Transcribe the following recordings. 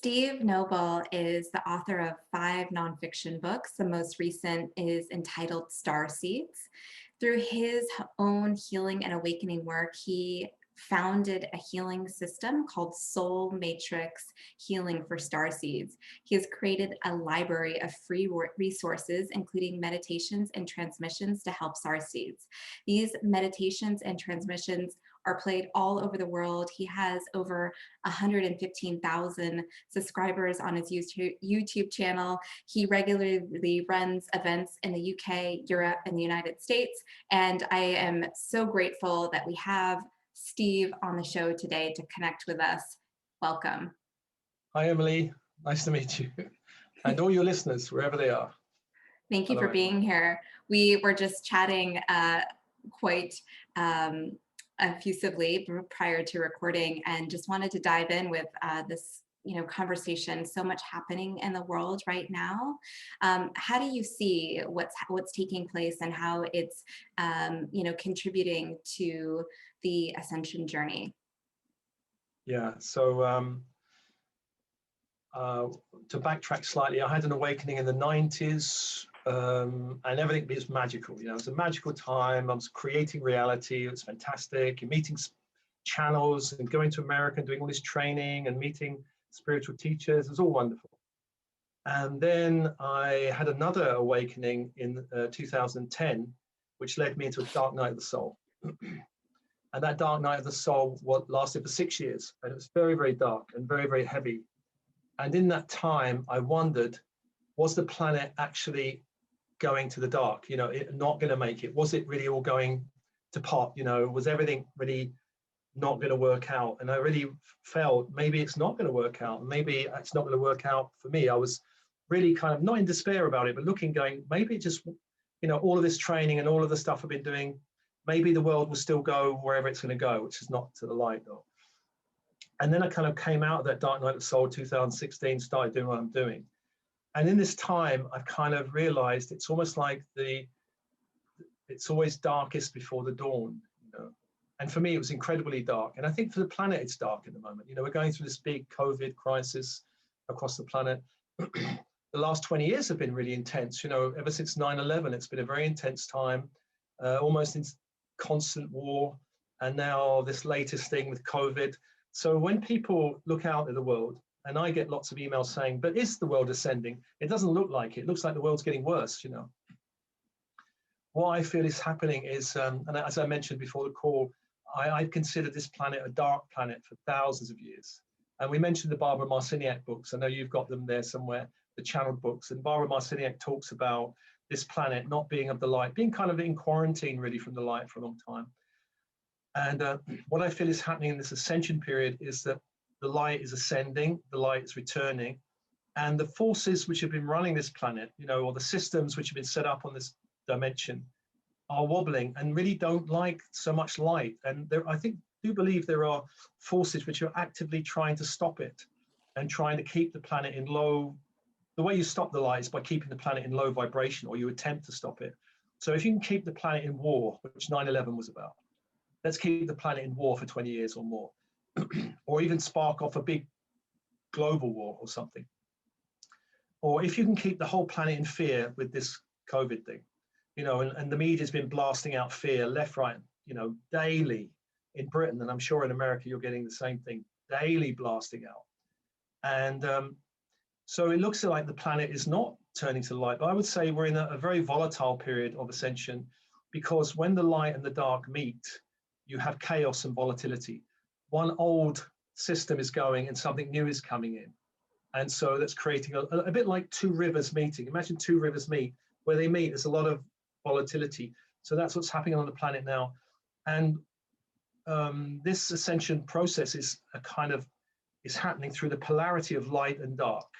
Steve Nobel is the author of 5 nonfiction books. The most recent is entitled Starseeds. Through his own healing and awakening work, he founded a healing system called Soul Matrix Healing for Starseeds. He has created a library of free resources, including meditations and transmissions to help starseeds. These meditations and transmissions are played all over the world. He has over 115,000 subscribers on his YouTube channel. He regularly runs events in the UK, Europe, and the United States. And I am so grateful that we have Steve on the show today to connect with us. Welcome. Hi, Emily. Nice to meet you. And all your listeners, wherever they are. Thank you for being here. We were just chatting quite effusively prior to recording, and just wanted to dive in with this conversation. So much happening in the world right now. How do you see what's taking place and how it's contributing to the ascension journey? Yeah, so to backtrack slightly, I had an awakening in the 90s, and everything was magical. It was a magical time. I was creating reality. It was fantastic. You're meeting channels and going to America and doing all this training and meeting spiritual teachers. It was all wonderful. And then I had another awakening in 2010, which led me into a dark night of the soul. And that dark night of the soul lasted for 6 years. And it was very, very dark and very, very heavy. And in that time, I wondered, was the planet actually going to the dark? Not going to make it? Was it really all going to pot? Was everything really not going to work out? And I really felt maybe it's not going to work out. Maybe it's not going to work out for me. I was really kind of not in despair about it, but going, maybe it just, all of this training and all of the stuff I've been doing, maybe the world will still go wherever it's going to go, which is not to the light though. And then I kind of came out of that dark night of soul, 2016, started doing what I'm doing. And in this time, I've kind of realized it's almost like it's always darkest before the dawn, And for me, it was incredibly dark. And I think for the planet, it's dark at the moment. We're going through this big COVID crisis across the planet. The last 20 years have been really intense. Ever since 9/11, it's been a very intense time, almost in constant war. And now this latest thing with COVID. So when people look out at the world, and I get lots of emails saying, but is the world ascending? It doesn't look like it. It looks like the world's getting worse, What I feel is happening is, and as I mentioned before the call, I've considered this planet a dark planet for thousands of years. And we mentioned the Barbara Marciniak books. I know you've got them there somewhere, the channeled books. And Barbara Marciniak talks about this planet not being of the light, being kind of in quarantine really from the light for a long time. And what I feel is happening in this ascension period is that the light is ascending, the light is returning, and the forces which have been running this planet, or the systems which have been set up on this dimension are wobbling and really don't like so much light. And I do believe there are forces which are actively trying to stop it and trying to keep the planet in low. The way you stop the light is by keeping the planet in low vibration, or you attempt to stop it. So if you can keep the planet in war, which 9/11 was about, let's keep the planet in war for 20 years or more, or even spark off a big global war or something. Or if you can keep the whole planet in fear with this COVID thing, and the media's been blasting out fear left, right, daily in Britain, and I'm sure in America you're getting the same thing, daily blasting out. And so it looks like the planet is not turning to light, but I would say we're in a very volatile period of ascension, because when the light and the dark meet, you have chaos and volatility. One old system is going and something new is coming in. And so that's creating a bit like two rivers meeting. Imagine two rivers meet. Where they meet, there's a lot of volatility. So that's what's happening on the planet now. And this ascension process is happening through the polarity of light and dark.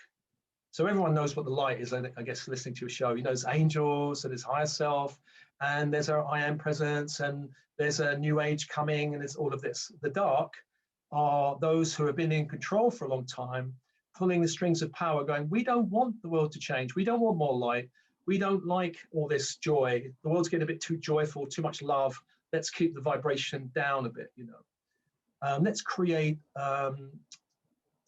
So everyone knows what the light is, I guess, listening to a show. There's angels and there's higher self, and there's our I am presence, and there's a new age coming, and there's all of this. The dark are those who have been in control for a long time, pulling the strings of power, going, we don't want the world to change. We don't want more light. We don't like all this joy. The world's getting a bit too joyful, too much love. Let's keep the vibration down a bit, Let's create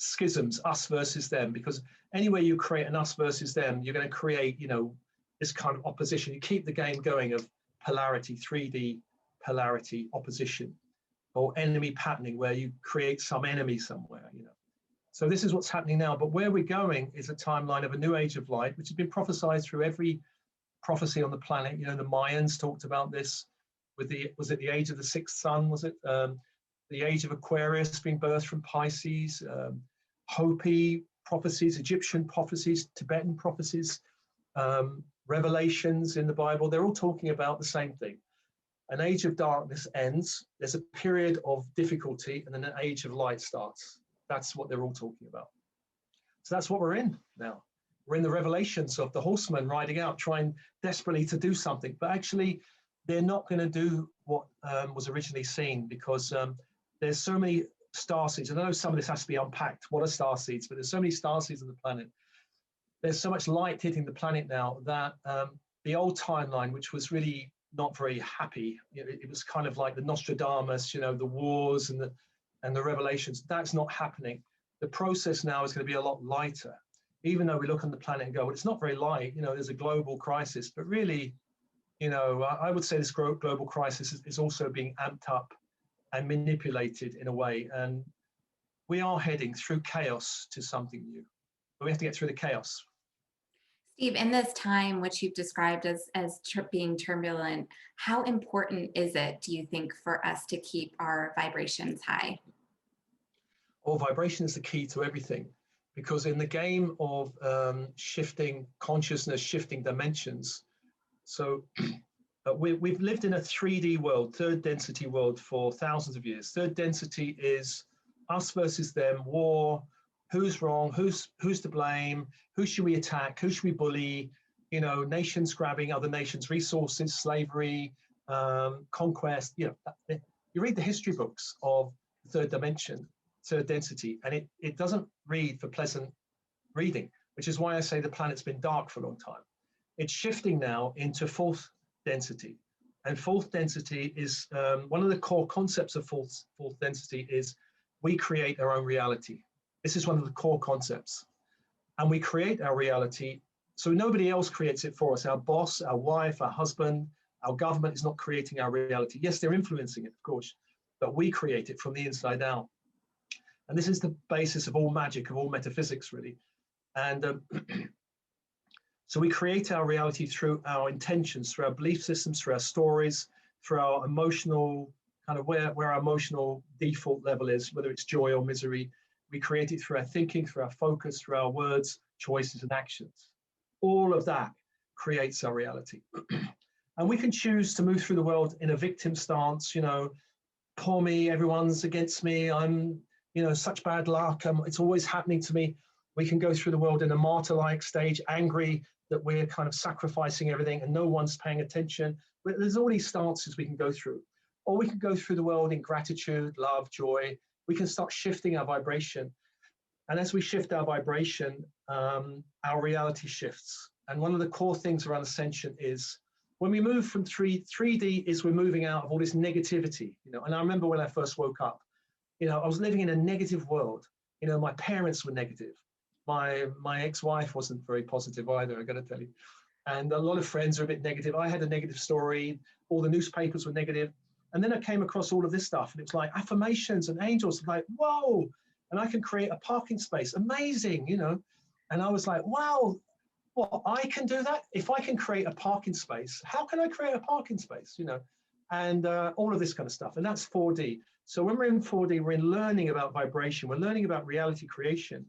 schisms, us versus them, because anywhere you create an us versus them, you're going to create, you know, this kind of opposition. You keep the game going of polarity, 3D polarity opposition, or enemy patterning, where you create some enemy somewhere, you know. So this is what's happening now. But where we're going is a timeline of a new age of light, which has been prophesied through every prophecy on the planet. You know, the Mayans talked about this with was it the age of the sixth sun? Was it the age of Aquarius being birthed from Pisces? Hopi prophecies, Egyptian prophecies, Tibetan prophecies, revelations in the Bible. They're all talking about the same thing. An age of darkness ends. There's a period of difficulty, and then an age of light starts. That's what they're all talking about. So that's what we're in now. We're in the revelations of the horsemen riding out, trying desperately to do something, but actually they're not going to do what was originally seen, because there's so many starseeds. And I know some of this has to be unpacked. What are starseeds? But there's so many starseeds on the planet. There's so much light hitting the planet now that the old timeline, which was really not very happy, it was kind of like the Nostradamus, you know, the wars and the revelations. That's not happening. The process now is going to be a lot lighter, even though we look on the planet and go, well, it's not very light, you know, there's a global crisis. But really, you know, I would say this global crisis is also being amped up and manipulated in a way. And we are heading through chaos to something new, but we have to get through the chaos. Steve, in this time, which you've described as being turbulent, how important is it, do you think, for us to keep our vibrations high? Well, vibration is the key to everything, because in the game of shifting consciousness, shifting dimensions, so we've lived in a 3D world, third density world, for thousands of years. Third density is us versus them, war, who's wrong, who's to blame, who should we attack, who should we bully, you know, nations grabbing other nations' resources, slavery, conquest. You know, you read the history books of the third dimension, third density, and it doesn't read for pleasant reading, which is why I say the planet's been dark for a long time. It's shifting now into fourth density. And fourth density is one of the core concepts of fourth density is we create our own reality. This is one of the core concepts. And we create our reality, so nobody else creates it for us. Our boss, our wife, our husband, our government is not creating our reality. Yes, they're influencing it, of course, but we create it from the inside out. And this is the basis of all magic, of all metaphysics, really. And so we create our reality through our intentions, through our belief systems, through our stories, through our emotional, kind of where our emotional default level is, whether it's joy or misery. We create it through our thinking, through our focus, through our words, choices, and actions. All of that creates our reality. And we can choose to move through the world in a victim stance, you know, poor me, everyone's against me, I'm, you know, such bad luck, it's always happening to me. We can go through the world in a martyr-like stage, angry that we're kind of sacrificing everything and no one's paying attention. But there's all these stances we can go through. Or we can go through the world in gratitude, love, joy. We can start shifting our vibration. And as we shift our vibration, our reality shifts. And one of the core things around ascension is when we move from 3D is we're moving out of all this negativity, you know. And I remember when I first woke up, you know, I was living in a negative world. You know, my parents were negative. My ex-wife wasn't very positive either, I got to tell you. And a lot of friends are a bit negative. I had a negative story. All the newspapers were negative. And then I came across all of this stuff, and it was like affirmations and angels, like, whoa, and I can create a parking space. Amazing, you know. And I was like, wow, what, I can do that? If I can create a parking space, how can I create a parking space, you know? And all of this kind of stuff. And that's 4D. So when we're in 4D, we're in learning about vibration. We're learning about reality creation.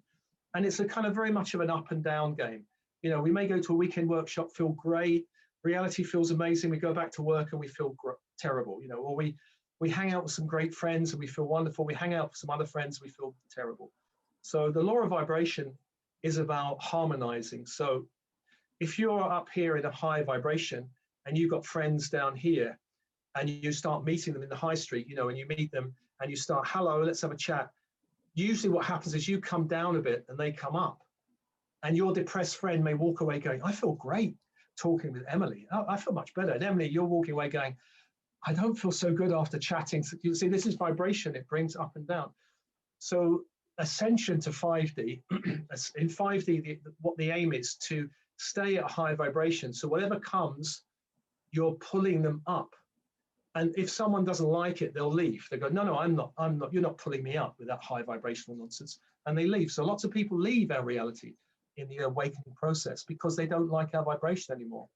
And it's a kind of very much of an up and down game. You know, we may go to a weekend workshop, feel great. Reality feels amazing. We go back to work and we feel terrible, you know, or we hang out with some great friends and we feel wonderful. We hang out with some other friends, we feel terrible. So the law of vibration is about harmonizing. So if you're up here in a high vibration and you've got friends down here and you start meeting them in the high street, you know, and you meet them and you start, hello, let's have a chat. Usually what happens is you come down a bit and they come up, and your depressed friend may walk away going, I feel great talking with Emily. Oh, I feel much better. And Emily, you're walking away going, I don't feel so good after chatting. So you see, this is vibration. It brings up and down. So ascension to 5D, in 5D, what the aim is to stay at a high vibration. So whatever comes, you're pulling them up. And if someone doesn't like it, they'll leave. They go, no, no, I'm not, you're not pulling me up with that high vibrational nonsense. And they leave. So lots of people leave our reality in the awakening process because they don't like our vibration anymore.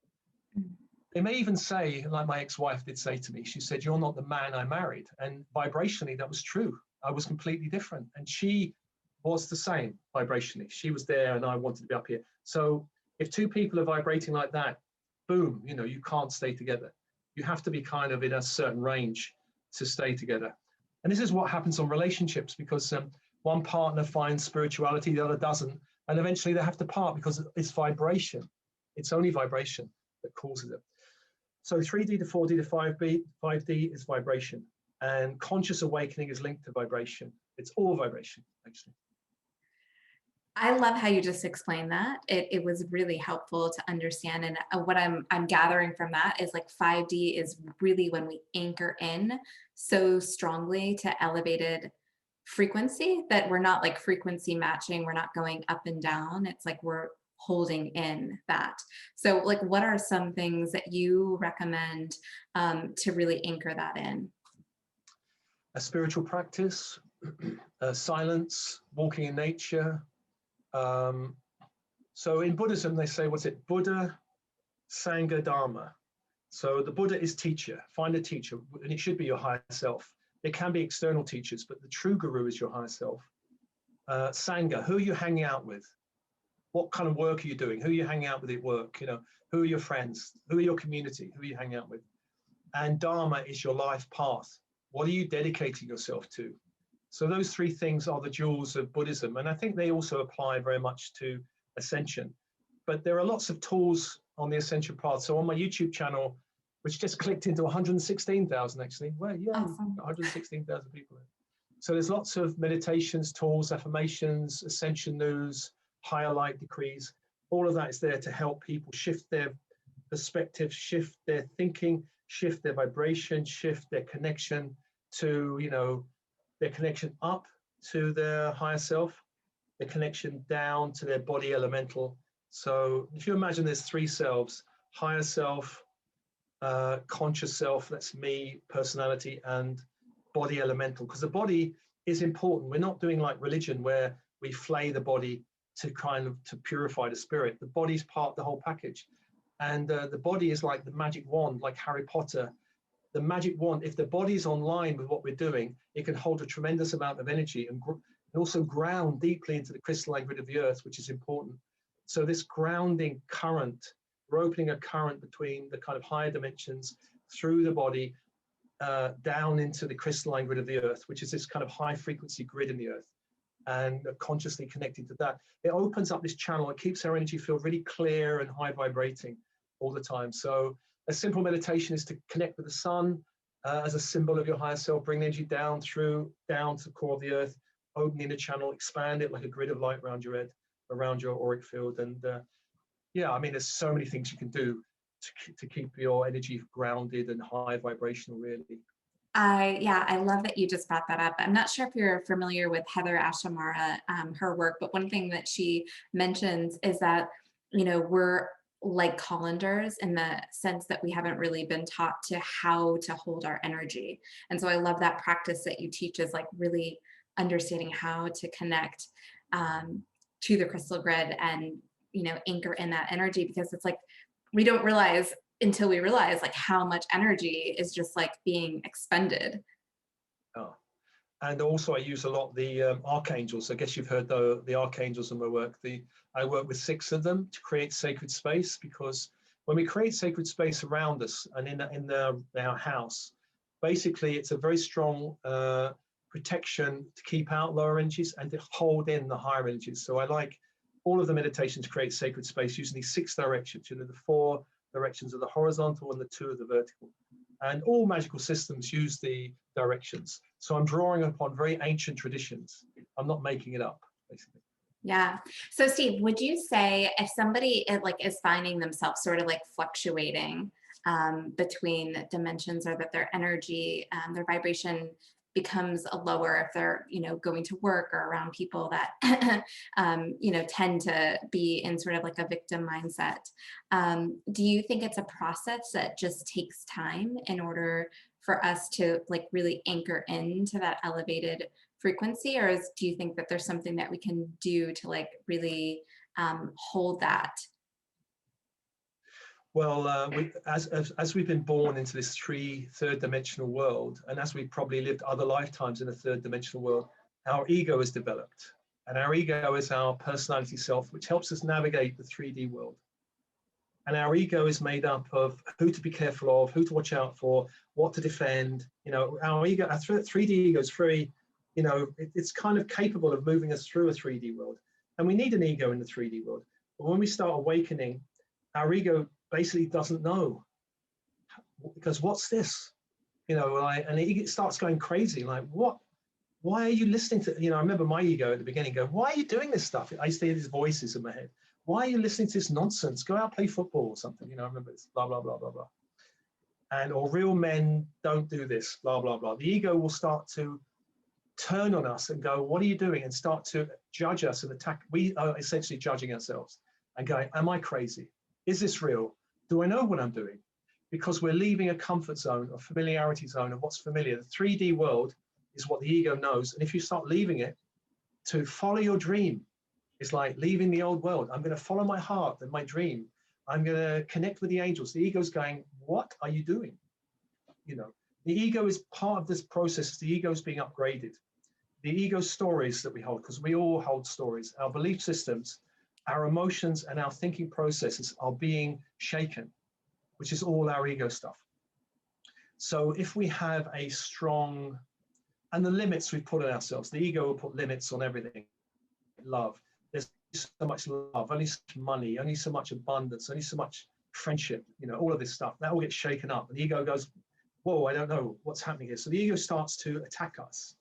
They may even say, like my ex-wife did say to me, she said, you're not the man I married. And vibrationally, that was true. I was completely different. And she was the same vibrationally. She was there and I wanted to be up here. So if two people are vibrating like that, boom, you know, you can't stay together. You have to be kind of in a certain range to stay together. And this is what happens on relationships, because one partner finds spirituality, the other doesn't. And eventually they have to part because it's vibration. It's only vibration that causes it. So 3D to 4D to 5D is vibration. And conscious awakening is linked to vibration. It's all vibration, actually. I love how you just explained that. It was really helpful to understand. And what I'm gathering from that is like 5D is really when we anchor in so strongly to elevated frequency that we're not like frequency matching. We're not going up and down. It's like we're holding in that. So like, what are some things that you recommend to really anchor that in? A spiritual practice, silence, walking in nature. So in Buddhism, they say, what's it? Buddha, Sangha, Dharma. So the Buddha is teacher. Find a teacher, and it should be your higher self. There can be external teachers, but the true guru is your higher self. Sangha, who are you hanging out with? What kind of work are you doing? Who are you hanging out with at work? You know, who are your friends? Who are your community? Who are you hanging out with? And Dharma is your life path. What are you dedicating yourself to? So those three things are the jewels of Buddhism. And I think they also apply very much to ascension. But there are lots of tools on the ascension path. So on my YouTube channel, which just clicked into 116,000 actually. Well, yeah, Awesome. 116,000 people. So there's lots of meditations, tools, affirmations, ascension news, higher light decrees. All of that is there to help people shift their perspective, shift their thinking, shift their vibration, shift their connection to, you know, their connection up to their higher self, their connection down to their body elemental. So if you imagine there's three selves: higher self, conscious self, that's me, personality, and body elemental. Because the body is important. We're not doing like religion where we flay the body to kind of to purify the spirit. The body's part of the whole package. And the body is like the magic wand, like Harry Potter. The magic wand, if the body's online with what we're doing, it can hold a tremendous amount of energy and also ground deeply into the crystalline grid of the earth, which is important. So this grounding current, we're opening a current between the kind of higher dimensions through the body down into the crystalline grid of the earth, which is this kind of high frequency grid in the earth, and consciously connecting to that. It opens up this channel. It keeps our energy field really clear and high vibrating all the time. So a simple meditation is to connect with the sun as a symbol of your higher self, bring the energy down to the core of the earth, opening the channel, expand it like a grid of light around your head, around your auric field. And yeah, I mean, there's so many things you can do to keep your energy grounded and high vibrational, really. Yeah, I love that you just brought that up. I'm not sure if you're familiar with Heather Ashamara, her work, but one thing that she mentions is that, you know, we're like colanders in the sense that we haven't really been taught to how to hold our energy. And so I love that practice that you teach, is like really understanding how to connect to the crystal grid and, you know, anchor in that energy, because it's like we don't realize until we realize like how much energy is just like being expended. Oh. And also I use a lot the archangels. I guess you've heard the archangels in my work. I work with 6 of them to create sacred space, because when we create sacred space around us and in our house, basically it's a very strong protection to keep out lower energies and to hold in the higher energies. So I like all of the meditation to create sacred space using these 6 directions, you know, the 4 directions of the horizontal and the 2 of the vertical. And all magical systems use the directions. So I'm drawing upon very ancient traditions. I'm not making it up, basically. Yeah. So Steve, would you say if somebody like is finding themselves sort of like fluctuating between dimensions, or that their energy, their vibration becomes a lower if they're, going to work or around people that, tend to be in sort of like a victim mindset. Do you think it's a process that just takes time in order for us to like really anchor into that elevated frequency? Or do you think that there's something that we can do to like really hold that? Well, as we've been born into this third dimensional world, and as we've probably lived other lifetimes in a third dimensional world, our ego has developed. And our ego is our personality self, which helps us navigate the 3D world. And our ego is made up of who to be careful of, who to watch out for, what to defend. Our ego, our 3D ego is very, it's kind of capable of moving us through a 3D world. And we need an ego in the 3D world. But when we start awakening, our ego basically doesn't know, because what's this? And it starts going crazy. Like, what? Why are you listening to? I remember my ego at the beginning going, "Why are you doing this stuff?" I used to hear these voices in my head. Why are you listening to this nonsense? Go out, play football or something. I remember this, blah blah blah blah blah. Or real men don't do this, blah blah blah. The ego will start to turn on us and go, "What are you doing?" and start to judge us and attack. We are essentially judging ourselves and going, "Am I crazy? Is this real? Do I know what I'm doing?" Because we're leaving a comfort zone, a familiarity zone of what's familiar. The 3D world is what the ego knows. And if you start leaving it to follow your dream, it's like leaving the old world. I'm going to follow my heart and my dream. I'm going to connect with the angels. The ego's going, what are you doing? The ego is part of this process. The ego is being upgraded. The ego stories that we hold, because we all hold stories, our belief systems, our emotions and our thinking processes are being shaken, which is all our ego stuff. So if we have a strong, and the limits we put on ourselves, the ego will put limits on everything. Love, there's so much love, only so much money, only so much abundance, only so much friendship, all of this stuff, that all gets shaken up. And the ego goes, whoa, I don't know what's happening here. So the ego starts to attack us.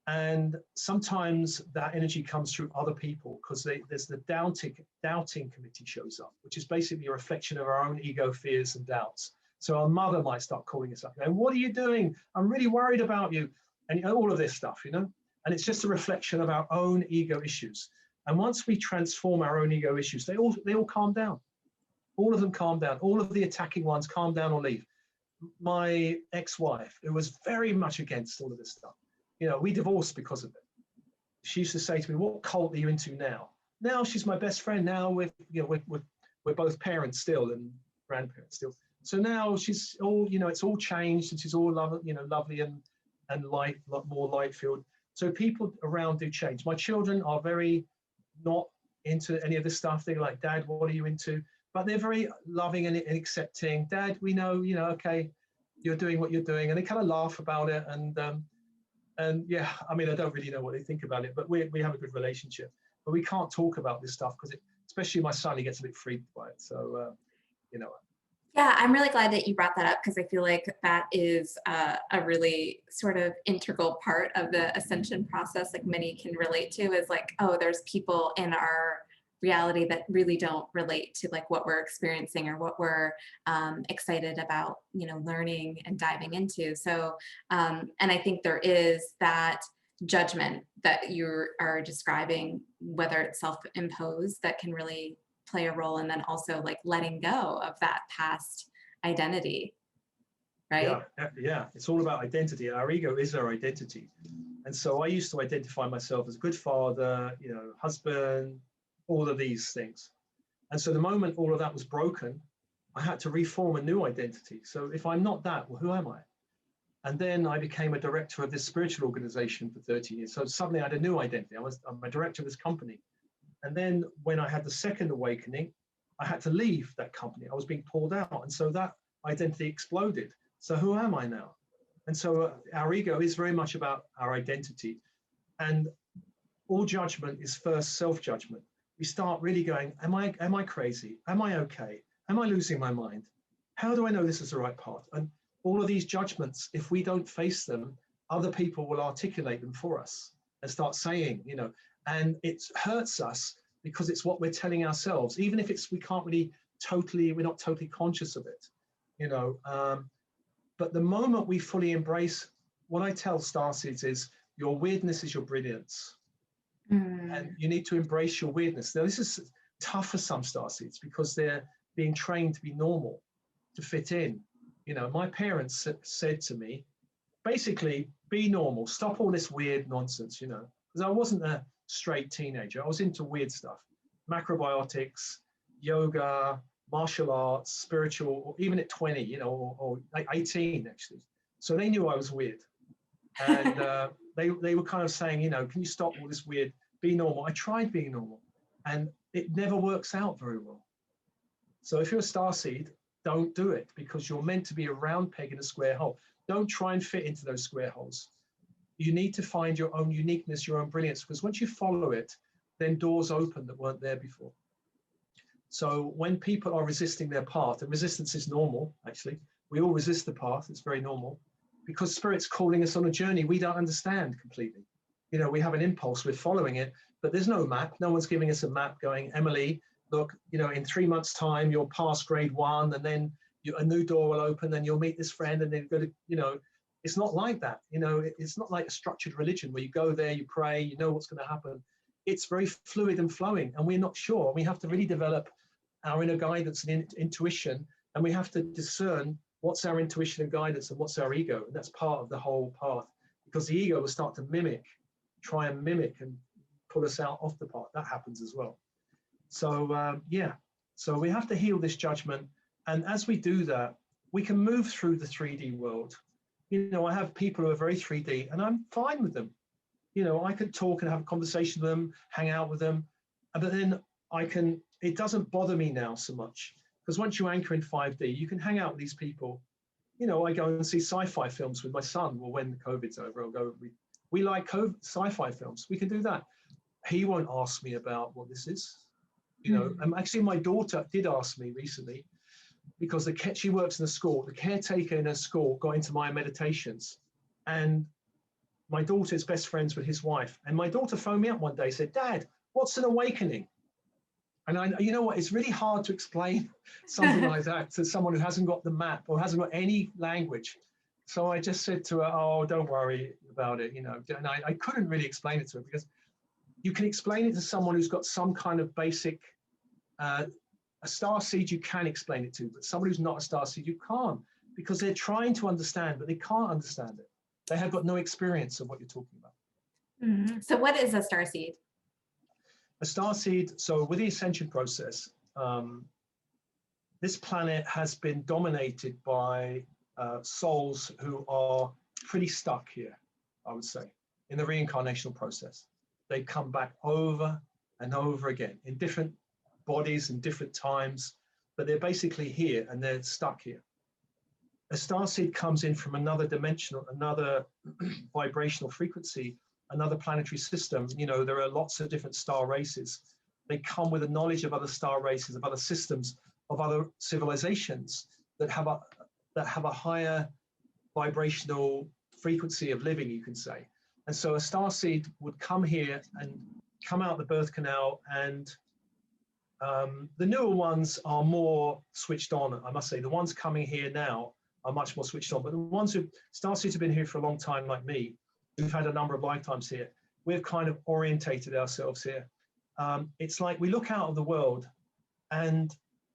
And sometimes that energy comes through other people, because there's the doubting committee shows up, which is basically a reflection of our own ego fears and doubts. So our mother might start calling us up, going, what are you doing? I'm really worried about you. And all of this stuff, and it's just a reflection of our own ego issues. And once we transform our own ego issues, they all calm down. All of them calm down. All of the attacking ones calm down or leave. My ex-wife, who was very much against all of this stuff, we divorced because of it. She used to say to me, what cult are you into now? Now she's my best friend. Now we're both parents still and grandparents still. So now she's all, it's all changed, and she's all lovely and light, more light filled. So people around do change. My children are very not into any of this stuff. They're like, Dad, what are you into? But they're very loving and accepting. Dad, we know, okay, you're doing what you're doing. And they kind of laugh about it. And yeah, I mean, I don't really know what they think about it, but we have a good relationship. But we can't talk about this stuff because, especially my son, he gets a bit freaked by it. So, Yeah, I'm really glad that you brought that up, because I feel like that is a really sort of integral part of the ascension process. Like many can relate to, is like, oh, there's people in our reality that really don't relate to like what we're experiencing or what we're excited about, learning and diving into. So, and I think there is that judgment that you are describing, whether it's self-imposed, that can really play a role, and then also like letting go of that past identity, right? Yeah, it's all about identity. Our ego is our identity. And so I used to identify myself as a good father, husband, all of these things. And so the moment all of that was broken, I had to reform a new identity. So if I'm not that, well, who am I? And then I became a director of this spiritual organization for 13 years. So suddenly I had a new identity. I'm a director of this company. And then when I had the second awakening, I had to leave that company. I was being pulled out. And so that identity exploded. So who am I now? And so our ego is very much about our identity. And all judgment is first self-judgment. We start really going, am I crazy? Am I okay? Am I losing my mind? How do I know this is the right path? And all of these judgments, if we don't face them, other people will articulate them for us and start saying, and it hurts us because it's what we're telling ourselves, even if we're not totally conscious of it, but the moment we fully embrace what I tell starseeds is your weirdness is your brilliance. And Mm. you need to embrace your weirdness. Now, this is tough for some starseeds because they're being trained to be normal, to fit in. You know, my parents said to me, basically, be normal, stop all this weird nonsense, you know, because I wasn't a straight teenager. I was into weird stuff, macrobiotics, yoga, martial arts, spiritual, or even at 20, you know, or like 18 actually. So they knew I was weird. And they were kind of saying, you know, can you stop all this weird, be normal. I tried being normal and it never works out very well. So if you're a starseed, don't do it because you're meant to be a round peg in a square hole. Don't try and fit into those square holes. You need to find your own uniqueness, your own brilliance, because once you follow it, then doors open that weren't there before. So when people are resisting their path, and resistance is normal, actually, we all resist the path, it's very normal, because Spirit's calling us on a journey we don't understand completely. You know, we have an impulse, we're following it, but there's no map. No one's giving us a map going, Emily, look, you know, in 3 months' time, you'll pass grade 1, and then a new door will open, and you'll meet this friend, and then go to, you know, it's not like that. You know, it's not like a structured religion where you go there, you pray, you know what's going to happen. It's very fluid and flowing, and we're not sure. We have to really develop our inner guidance and intuition, and we have to discern what's our intuition and guidance and what's our ego. And that's part of the whole path, because the ego will start to try and mimic and pull us out off the path. That happens as well. So yeah, so we have to heal this judgment. And as we do that, we can move through the 3D world. You know, I have people who are very 3D and I'm fine with them. You know, I could talk and have a conversation with them, hang out with them, but then it doesn't bother me now so much, because once you anchor in 5D, you can hang out with these people. You know, I go and see sci-fi films with my son. Well, when the COVID's over, I'll go, we like sci-fi films. We can do that. He won't ask me about what this is. You know, Mm. actually my daughter did ask me recently, because she works in a school. The caretaker in her school got into my meditations, and my daughter's best friends with his wife. And my daughter phoned me up one day, said, Dad, what's an awakening? And you know what, it's really hard to explain something like that to someone who hasn't got the map or hasn't got any language. So I just said to her, oh, don't worry about it, you know. And I couldn't really explain it to her, because you can explain it to someone who's got some kind of basic, a starseed you can explain it to, but someone who's not a starseed, you can't, because they're trying to understand, but they can't understand it. They have got no experience of what you're talking about. Mm. So what is a starseed? A starseed, so with the ascension process, this planet has been dominated by souls who are pretty stuck here, I would say, in the reincarnational process. They come back over and over again in different bodies and different times, but they're basically here and they're stuck here. A starseed comes in from another dimensional, another vibrational frequency, another planetary system. You know, there are lots of different star races. They come with a knowledge of other star races, of other systems, of other civilizations that have a higher vibrational frequency of living, you can say. And so a starseed would come here and come out the birth canal, and the newer ones are more switched on, I must say. The ones coming here now are much more switched on, but the ones who, starseeds have been here for a long time, like me, who've had a number of lifetimes here, we've kind of orientated ourselves here. It's like we look out of the world, and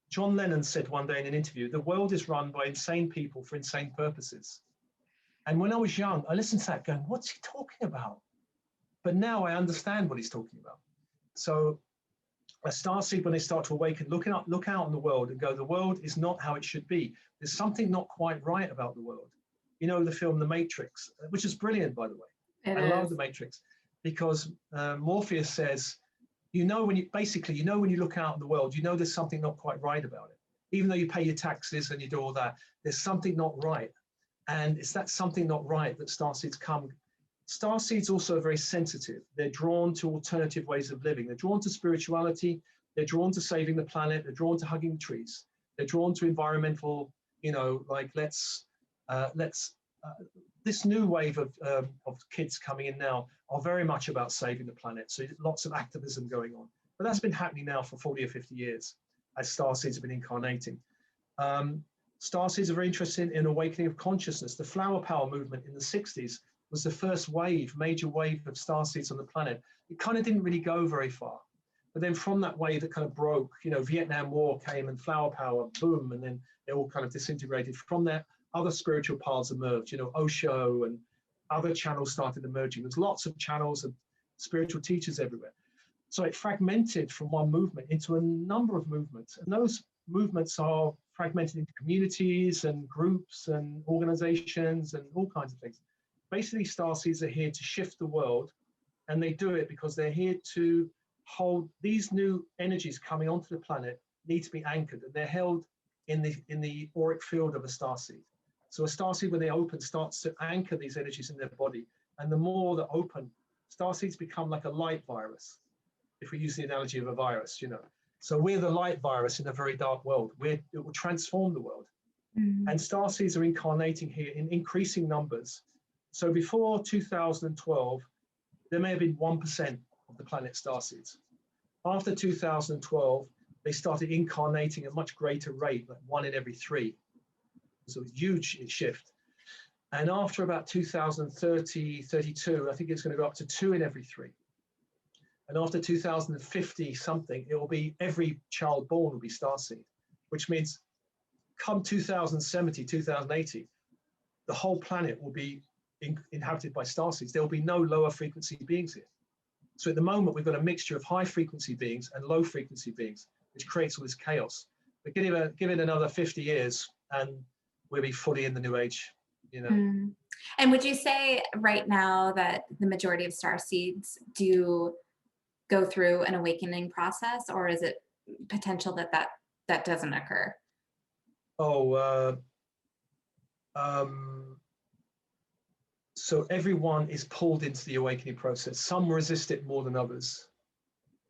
John Lennon said one day in an interview, the world is run by insane people for insane purposes. And when I was young, I listened to that going, what's he talking about? But now I understand what he's talking about. So a starseed, when they start to awaken, look out in the world and go, the world is not how it should be. There's something not quite right about the world. You know, the film The Matrix, which is brilliant, by the way. It I is. love The Matrix, because Morpheus says, you know, when you look out in the world, you know there's something not quite right about it. Even though you pay your taxes and you do all that, there's something not right. And it's that something not right that starseeds come. Starseeds also are very sensitive. They're drawn to alternative ways of living. They're drawn to spirituality. They're drawn to saving the planet. They're drawn to hugging trees. They're drawn to environmental, you know, like this new wave of kids coming in now are very much about saving the planet. So lots of activism going on. But that's been happening now for 40 or 50 years as starseeds have been incarnating. Starseeds are very interested in awakening of consciousness. The flower power movement in the 60s was the first major wave of starseeds on the planet. It kind of didn't really go very far. But then from that wave that kind of broke, Vietnam War came and flower power, boom, and then it all kind of disintegrated. From there, other spiritual paths emerged, Osho and other channels started emerging. There's lots of channels and spiritual teachers everywhere. So it fragmented from one movement into a number of movements. And those movements are fragmented into communities and groups and organizations and all kinds of things. Basically, starseeds are here to shift the world, and they do it because they're here to hold these new energies coming onto the planet need to be anchored, and they're held in the auric field of a starseed. So a starseed, when they open, starts to anchor these energies in their body, and the more that open, starseeds become like a light virus. If we use the analogy of a virus, so we're the light virus in a very dark world. It will transform the world. Mm-hmm. And starseeds are incarnating here in increasing numbers. So before 2012, there may have been 1% of the planet starseeds. After 2012, they started incarnating at a much greater rate, like 1 in every 3. So it's a huge shift. And after about 2030, 32, I think it's going to go up to 2 in every 3. And after 2050 something, it will be every child born will be starseed, which means come 2070, 2080, the whole planet will be inhabited by starseeds. There will be no lower frequency beings here. So at the moment, we've got a mixture of high frequency beings and low frequency beings, which creates all this chaos. But give it another 50 years and we'll be fully in the new age, Mm. And would you say right now that the majority of starseeds do go through an awakening process, or is it potential that doesn't occur? So everyone is pulled into the awakening process. Some resist it more than others.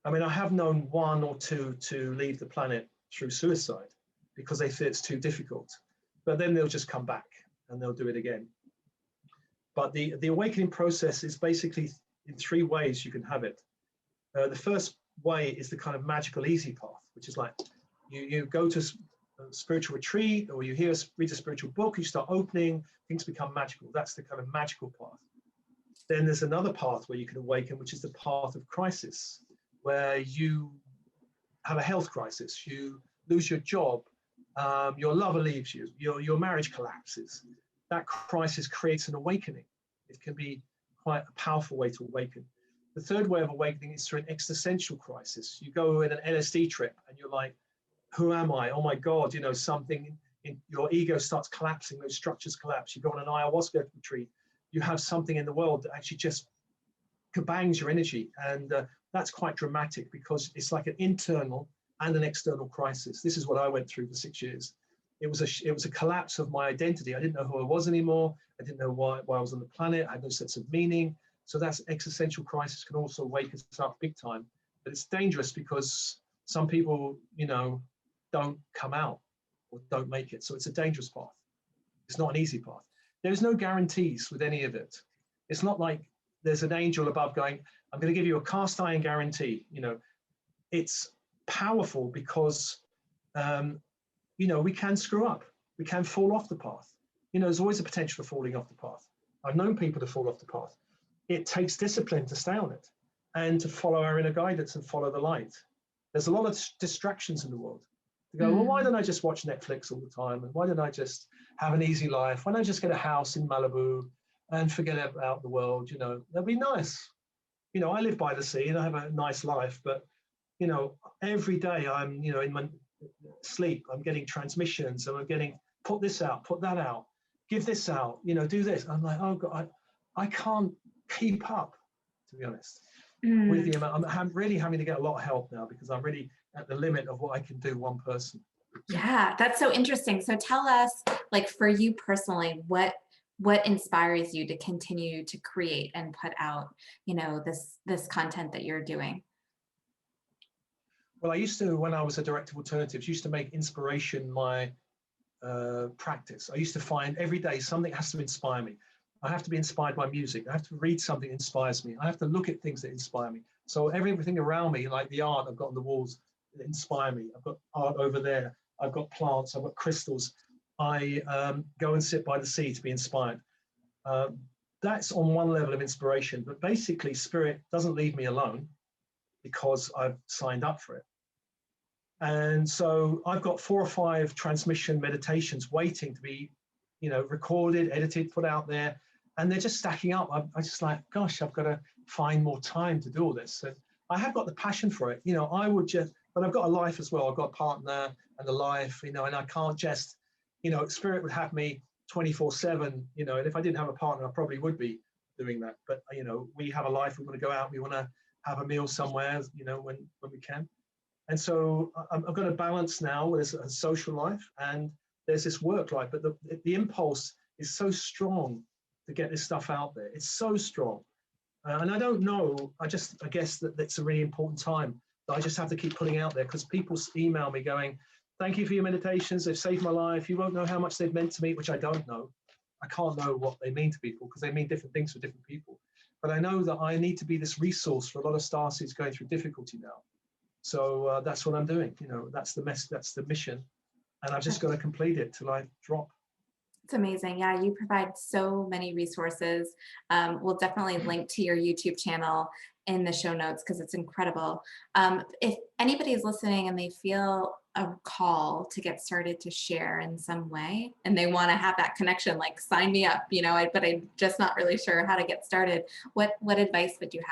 I mean, I have known 1 or 2 to leave the planet through suicide because they feel it's too difficult. But then they'll just come back and they'll do it again. But the awakening process is basically in 3 ways you can have it. The first way is the kind of magical easy path, which is like you go to a spiritual retreat, or you read a spiritual book, you start opening, things become magical. That's the kind of magical path. Then there's another path where you can awaken, which is the path of crisis, where you have a health crisis, you lose your job, your lover leaves you, your marriage collapses. That crisis creates an awakening. It can be quite a powerful way to awaken. The third way of awakening is through an existential crisis. You go in an LSD trip and you're like, who am I? Oh my God, something in your ego starts collapsing, those structures collapse. You go on an ayahuasca retreat, you have something in the world that actually just kabangs your energy. And that's quite dramatic because it's like an internal and an external crisis. This is what I went through for 6 years. It was a collapse of my identity. I didn't know who I was anymore. I didn't know why I was on the planet. I had no sense of meaning. So that's existential crisis can also wake us up big time. But it's dangerous because some people, don't come out or don't make it. So it's a dangerous path. It's not an easy path. There's no guarantees with any of it. It's not like there's an angel above going, I'm going to give you a cast iron guarantee. It's powerful because, we can screw up. We can fall off the path. There's always a potential for falling off the path. I've known people to fall off the path. It takes discipline to stay on it and to follow our inner guidance and follow the light. There's a lot of distractions in the world. To go, well, why don't I just watch Netflix all the time? And why don't I just have an easy life? Why don't I just get a house in Malibu and forget about the world? That'd be nice. I live by the sea and I have a nice life, but, every day I'm, in my sleep, I'm getting transmissions and I'm getting, put this out, put that out, give this out, do this. I'm like, oh God, I can't keep up, to be honest, with the amount. I'm really having to get a lot of help now because I'm really at the limit of what I can do one person. Yeah, that's so interesting. So tell us, like for you personally, what inspires you to continue to create and put out, this content that you're doing? Well, I used to, when I was a director of alternatives, used to make inspiration my practice. I used to find every day something has to inspire me. I have to be inspired by music. I have to read something that inspires me. I have to look at things that inspire me. So everything around me, like the art I've got on the walls, that inspire me. I've got art over there. I've got plants. I've got crystals. I go and sit by the sea to be inspired. Um, that's on one level of inspiration, but basically spirit doesn't leave me alone because I've signed up for it. And so I've got 4 or 5 transmission meditations waiting to be, recorded, edited, put out there, and they're just stacking up. I just like, gosh, I've got to find more time to do all this. And I have got the passion for it. I would just, but I've got a life as well. I've got a partner and a life, and I can't just, spirit would have me 24/7, and if I didn't have a partner, I probably would be doing that. But, we have a life, we want to go out, we want to have a meal somewhere, when we can. And so I've got a balance now. There's a social life and there's this work life, but the impulse is so strong to get this stuff out there. It's so strong. And I don't know, I guess that it's a really important time that I just have to keep putting out there, because people email me going, thank you for your meditations. They've saved my life. You won't know how much they've meant to me, which I don't know. I can't know what they mean to people because they mean different things for different people. But I know that I need to be this resource for a lot of starseeds going through difficulty now. So that's what I'm doing. That's the mission, and I've just got to complete it till I drop. It's amazing. Yeah, you provide so many resources. We'll definitely link to your YouTube channel in the show notes because it's incredible. If anybody is listening and they feel a call to get started to share in some way and they want to have that connection, like sign me up, but I'm just not really sure how to get started. What advice would you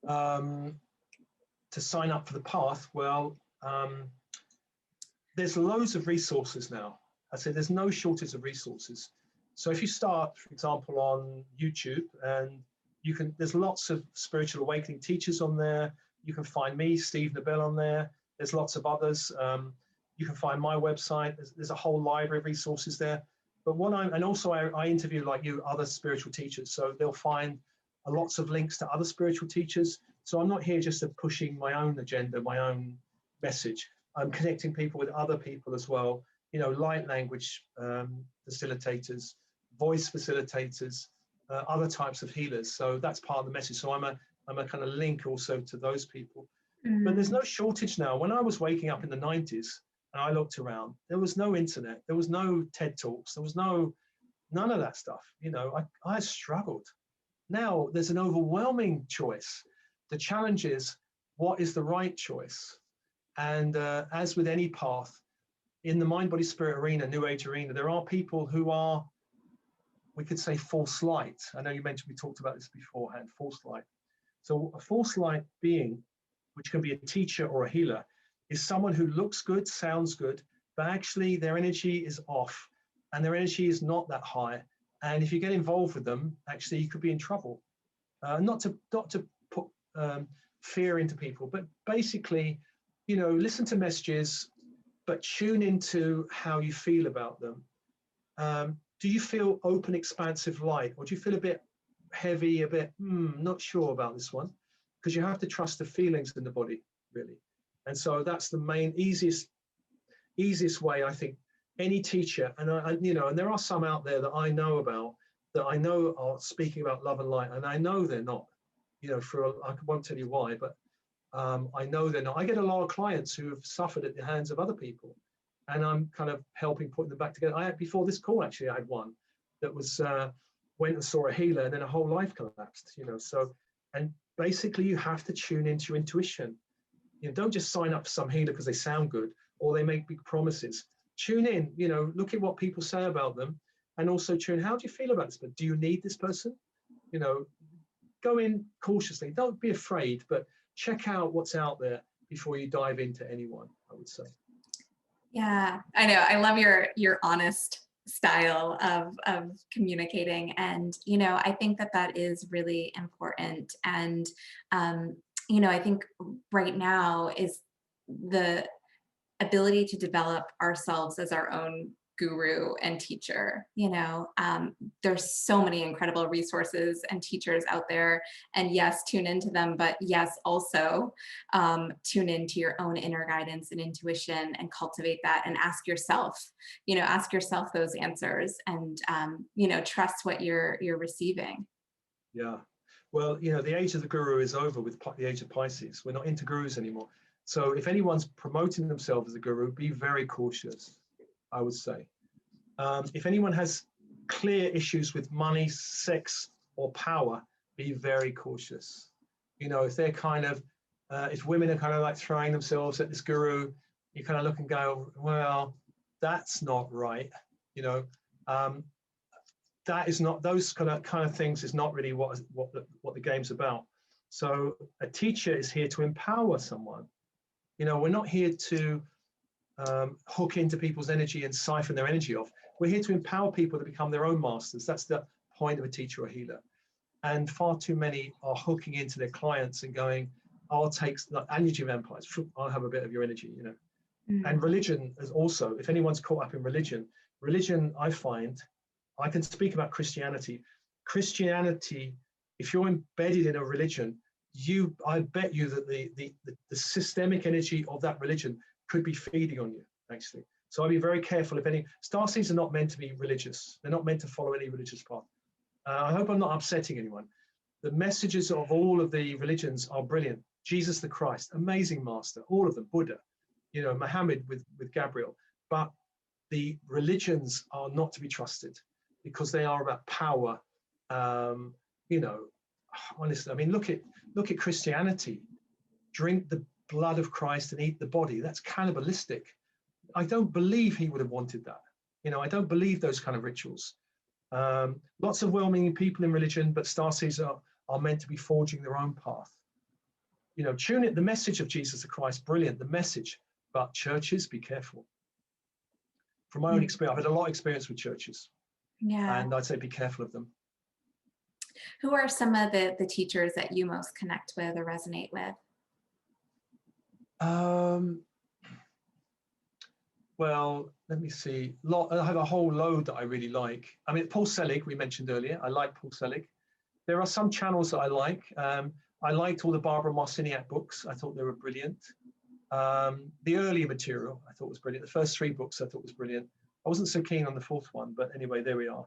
have? To sign up for the path, well, there's loads of resources now. I say there's no shortage of resources. So if you start, for example, on YouTube, and there's lots of spiritual awakening teachers on there. You can find me, Steve Nobel, on there. There's lots of others. You can find my website. There's a whole library of resources there. But and also I interview, like you, other spiritual teachers. So they'll find lots of links to other spiritual teachers. So I'm not here just pushing my own agenda, my own message. I'm connecting people with other people as well. Light language facilitators, voice facilitators, other types of healers. So that's part of the message. So I'm a kind of link also to those people. But there's no shortage now. When I was waking up in the 90s and I looked around, there was no internet, there was no TED Talks, there was none of that stuff. I struggled. Now there's an overwhelming choice. The challenge is, what is the right choice? And as with any path, in the mind, body, spirit arena, new age arena, there are people who are, we could say, false light. I know you mentioned, we talked about this beforehand, false light. So a false light being, which can be a teacher or a healer, is someone who looks good, sounds good, but actually their energy is off and their energy is not that high. And if you get involved with them, actually you could be in trouble. Not to put fear into people, but basically, listen to messages, but tune into how you feel about them. Do you feel open, expansive light, or do you feel a bit heavy, a bit, not sure about this one? Because you have to trust the feelings in the body, really. And so that's the main easiest way, I think, any teacher, and and there are some out there that I know about, that I know are speaking about love and light, and I know they're not, I won't tell you why, but I know they're not. I get a lot of clients who have suffered at the hands of other people, and I'm kind of helping put them back together. Before this call, actually, I had one that was went and saw a healer, and then a whole life collapsed. So, and basically, you have to tune into your intuition. Don't just sign up for some healer because they sound good or they make big promises. Tune in. Look at what people say about them, and also tune. How do you feel about this? But do you need this person? Go in cautiously. Don't be afraid, but check out what's out there before you dive into anyone, I would say. Yeah, I know. I love your honest style of communicating, and I think that is really important. And I think right now is the ability to develop ourselves as our own guru and teacher. There's so many incredible resources and teachers out there, and yes, tune into them, but yes, also tune into your own inner guidance and intuition and cultivate that, and ask yourself those answers, and trust what you're receiving. Yeah. Well, the age of the guru is over with the age of Pisces. We're not into gurus anymore. So if anyone's promoting themselves as a guru, be very cautious. I would say. If anyone has clear issues with money, sex, or power, be very cautious. You know, if they're kind of, if women are kind of like throwing themselves at this guru, you kind of look and go, well, that's not right. You know, that is not, those kind of things is not really what the game's about. So a teacher is here to empower someone. You know, we're not here to hook into people's energy and siphon their energy off. We're here to empower people to become their own masters. That's the point of a teacher or a healer. And far too many are hooking into their clients and going, I'll take like energy vampires, I'll have a bit of your energy, you know. And religion is also, if anyone's caught up in religion, I find, I can speak about Christianity. Christianity, if you're embedded in a religion, I bet you that the systemic energy of that religion could be feeding on you, actually. So I'd be very careful. If any, starseeds are not meant to be religious. They're not meant to follow any religious path. I hope I'm not upsetting anyone. The messages of all of the religions are brilliant. Jesus the Christ, amazing master, all of them, Buddha, you know, Muhammad with Gabriel. But the religions are not to be trusted because they are about power. You know, honestly, I mean, look at Christianity. Drink the blood of Christ and eat the body. That's cannibalistic. I don't believe he would have wanted that. You know, I don't believe those kind of rituals. Lots of well-meaning people in religion, but starseeds are meant to be forging their own path. You know, tune it, the message of Jesus the Christ, brilliant, the message, but churches, be careful. From my own experience, I've had a lot of experience with churches. Yeah. And I'd say be careful of them. Who are some of the teachers that you most connect with or resonate with? Well, let me see. I have a whole load that I really like. I mean, Paul Selig, we mentioned earlier. I like Paul Selig. There are some channels that I like. I liked all the Barbara Marciniak books. I thought they were brilliant. The earlier material I thought was brilliant. The first 3 books I thought was brilliant. I wasn't so keen on the 4th one, but anyway, there we are.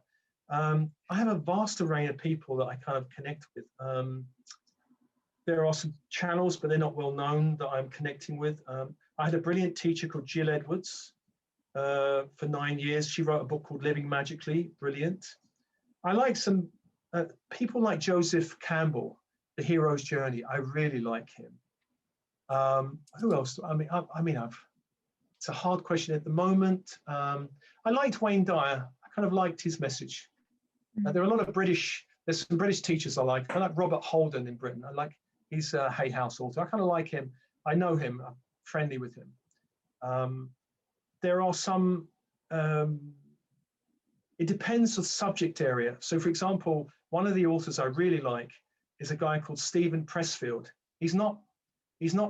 I have a vast array of people that I kind of connect with. There are some channels, but they're not well known, that I'm connecting with. I had a brilliant teacher called Jill Edwards for 9 years. She wrote a book called Living Magically, brilliant. I like some people like Joseph Campbell, The Hero's Journey. I really like him. Who else? It's a hard question at the moment. I liked Wayne Dyer. I kind of liked his message. There are a lot of there's some British teachers I like. I like Robert Holden in Britain. He's a Hay House author. I kind of like him. I know him. I'm friendly with him. There are some, it depends on the subject area. So for example, one of the authors I really like is a guy called Stephen Pressfield. He's not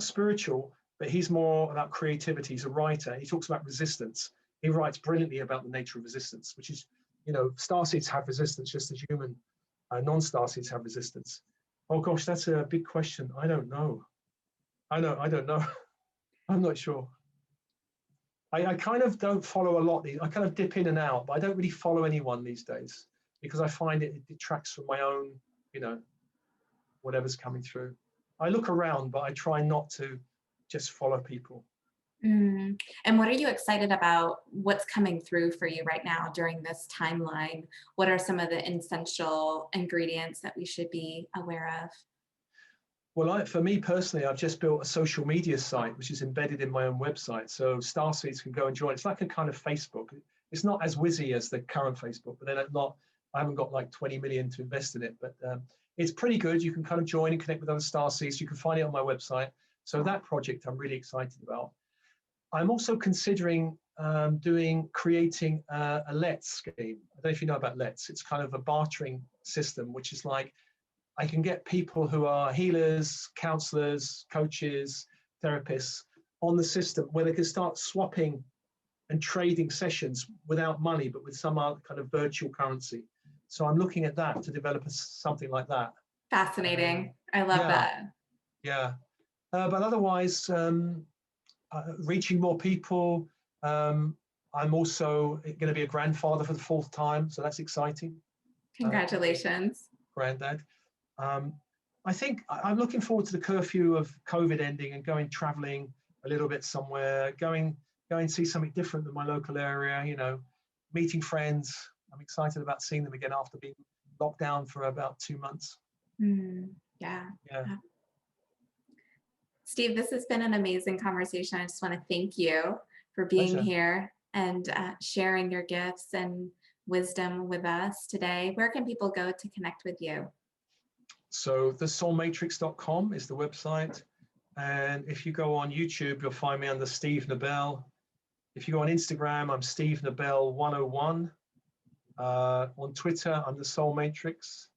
spiritual, but he's more about creativity. He's a writer. He talks about resistance. He writes brilliantly about the nature of resistance, which is, you know, starseeds have resistance just as human non-starseeds have resistance. Oh gosh, that's a big question. I don't know. I don't know. I'm not sure. I kind of don't follow a lot. I kind of dip in and out, but I don't really follow anyone these days because I find it detracts from my own, you know, whatever's coming through. I look around, but I try not to just follow people. And what are you excited about? What's coming through for you right now during this timeline? What are some of the essential ingredients that we should be aware of? Well, for me personally, I've just built a social media site, which is embedded in my own website. So starseeds can go and join. It's like a kind of Facebook. It's not as whizzy as the current Facebook, but I haven't got like 20 million to invest in it, but it's pretty good. You can kind of join and connect with other starseeds. You can find it on my website. So that project I'm really excited about. I'm also considering creating a Let's game. I don't know if you know about Let's. It's kind of a bartering system, which is like, I can get people who are healers, counselors, coaches, therapists on the system where they can start swapping and trading sessions without money, but with some other kind of virtual currency. So I'm looking at that to develop something like that. Fascinating. I love that. Yeah. But otherwise, reaching more people. I'm also going to be a grandfather for the 4th time, so that's exciting. Congratulations. Granddad. I think I'm looking forward to the curfew of COVID ending and going traveling a little bit somewhere, going go and see something different than my local area, you know, meeting friends. I'm excited about seeing them again after being locked down for about 2 months. Yeah. Yeah, Steve, this has been an amazing conversation. I just want to thank you for being pleasure. here and sharing your gifts and wisdom with us today. Where can people go to connect with you? So thesoulmatrix.com is the website. And if you go on YouTube, you'll find me under Steve Nobel. If you go on Instagram, I'm Steve Nobel 101. On Twitter, I'm the Soul Matrix.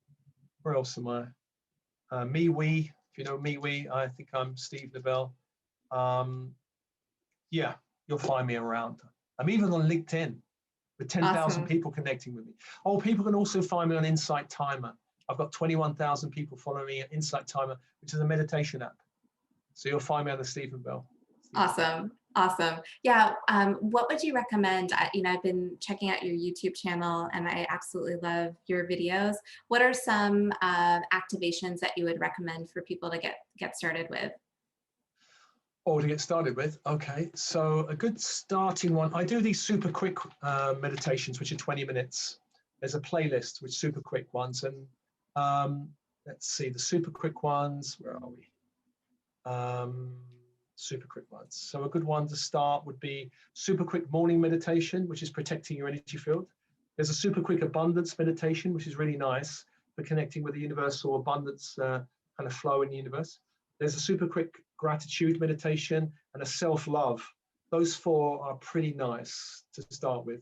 Where else am I? MeWe, if you know MeWe, I think I'm Steve Nobel. Yeah, you'll find me around. I'm even on LinkedIn with 10,000 Awesome. people connecting with me. Oh, people can also find me on Insight Timer. I've got 21,000 people following me at Insight Timer, which is a meditation app. So you'll find me on the Stephen Bell. Awesome. Awesome. Yeah. What would you recommend? I've been checking out your YouTube channel and I absolutely love your videos. What are some activations that you would recommend for people to get started with? Oh, to get started with. Okay. So a good starting one, I do these super quick meditations, which are 20 minutes. There's a playlist with super quick ones. And let's see, the super quick ones, where are we? Super quick ones. So a good one to start would be super quick morning meditation, which is protecting your energy field. There's a super quick abundance meditation, which is really nice for connecting with the universal abundance kind of flow in the universe. There's a super quick gratitude meditation and a self-love. Those four are pretty nice to start with.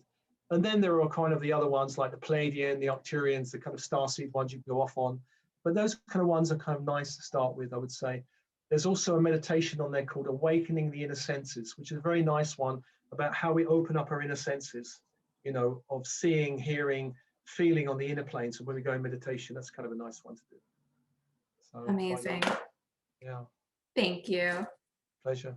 And then there are kind of the other ones like the Pleiadian, the Arcturians, the kind of starseed ones you can go off on. But those kind of ones are kind of nice to start with, I would say. There's also a meditation on there called Awakening the Inner Senses, which is a very nice one about how we open up our inner senses, you know, of seeing, hearing, feeling on the inner plane. So when we go in meditation, that's kind of a nice one to do. So quite Amazing. nice. Yeah. Thank you. Pleasure.